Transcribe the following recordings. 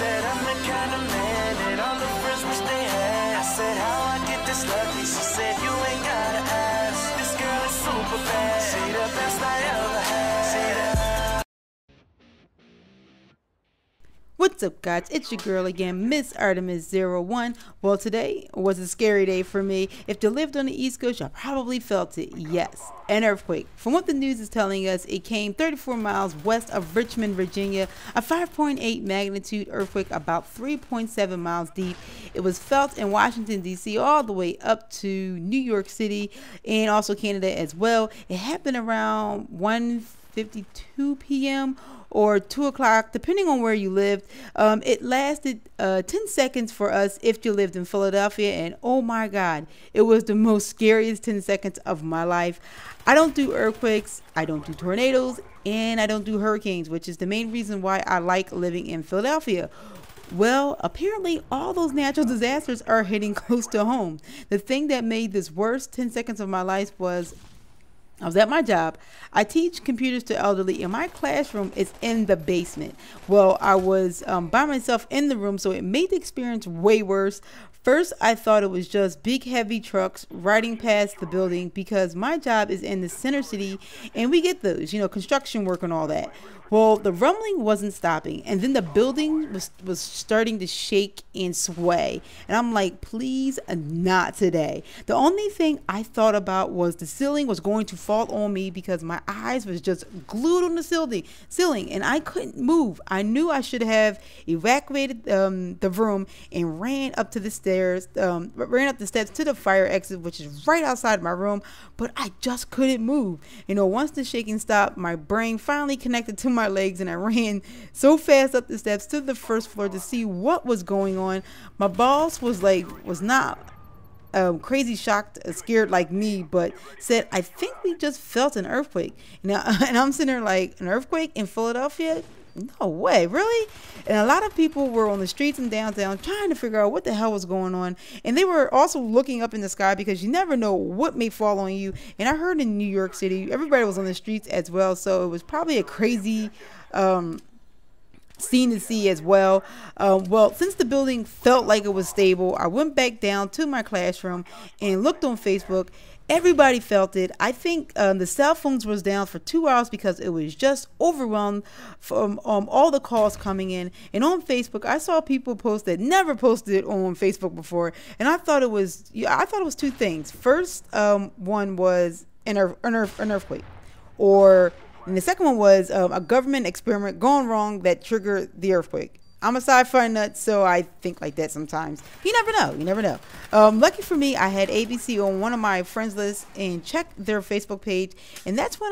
said I'm the kind of man that all the friends wish they had. I said how I get this lucky. She said you ain't gotta ask. This girl is super bad. She the best I ever had. She the What's up, guys? It's your girl again, Miss Artemis01. Well, today was a scary day for me. If you lived on the East Coast, you probably felt it. Yes, an earthquake. From what the news is telling us, it came 34 miles west of Richmond, Virginia. A 5.8 magnitude earthquake, about 3.7 miles deep. It was felt in Washington, D.C. all the way up to New York City and also Canada as well. It happened around 1:52 p.m. or 2 o'clock, depending on where you lived. It lasted 10 seconds for us if you lived in Philadelphia, and oh my God, it was the most scariest 10 seconds of my life. I don't do earthquakes, I don't do tornadoes, and I don't do hurricanes, which is the main reason why I like living in Philadelphia. Well, apparently all those natural disasters are hitting close to home. The thing that made this worst 10 seconds of my life was I was at my job. I teach computers to elderly, and my classroom is in the basement. Well, I was by myself in the room, so it made the experience way worse. First, I thought it was just big, heavy trucks riding past the building because my job is in the center city, and we get those, construction work and all that. Well, the rumbling wasn't stopping, and then the building was starting to shake and sway. And I'm like, please, not today. The only thing I thought about was the ceiling was going to fall on me because my eyes was just glued on the ceiling, and I couldn't move. I knew I should have evacuated the room and ran up the steps to the fire exit, which is right outside my room, but I just couldn't move. Once the shaking stopped, my brain finally connected to my legs, and I ran so fast up the steps to the first floor to see what was going on. My boss was not crazy shocked, scared like me, but said, I think we just felt an earthquake. And I'm sitting there like, an earthquake in Philadelphia? No way, really? And a lot of people were on the streets in downtown trying to figure out what the hell was going on. And they were also looking up in the sky because you never know what may fall on you. And I heard in New York City, everybody was on the streets as well. So it was probably a crazy scene to see as well. Well, since the building felt like it was stable, I went back down to my classroom and looked on Facebook. Everybody felt it. I think the cell phones was down for 2 hours because it was just overwhelmed from all the calls coming in. And on Facebook, I saw people post that never posted on Facebook before, and I thought it was two things. First, one was an earthquake, and the second one was a government experiment gone wrong that triggered the earthquake. I'm a sci-fi nut, so I think like that sometimes. You never know. Lucky for me, I had ABC on one of my friends lists and checked their Facebook page, and that's when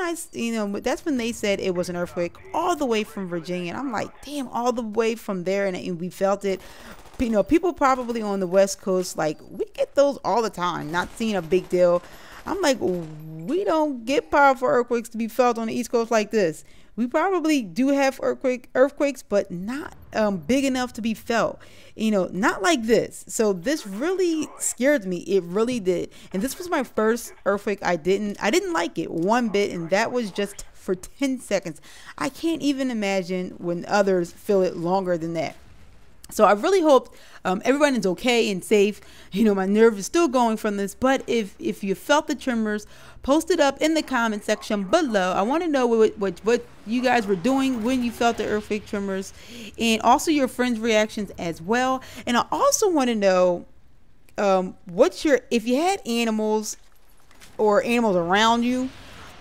they said it was an earthquake all the way from Virginia. And I'm like, damn, all the way from there, and we felt it. People probably on the West Coast, like, we get those all the time, not seeing a big deal. I'm like, we don't get powerful earthquakes to be felt on the East Coast like this. We probably do have earthquakes, but not big enough to be felt, not like this. So this really scared me. It really did. And this was my first earthquake. I didn't like it one bit, and that was just for 10 seconds. I can't even imagine when others feel it longer than that. So I really hope everyone is okay and safe. My nerve is still going from this, but if you felt the tremors, post it up in the comment section below. I want to know what you guys were doing when you felt the earthquake tremors, and also your friends' reactions as well. And I also want to know if you had animals or animals around you.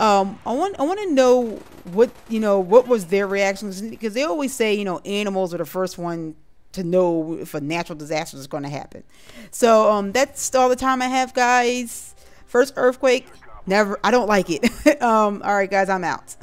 I want to know what was their reactions, because they always say animals are the first one to know if a natural disaster is going to happen. So that's all the time I have, guys. First earthquake, I don't like it. All right, guys, I'm out.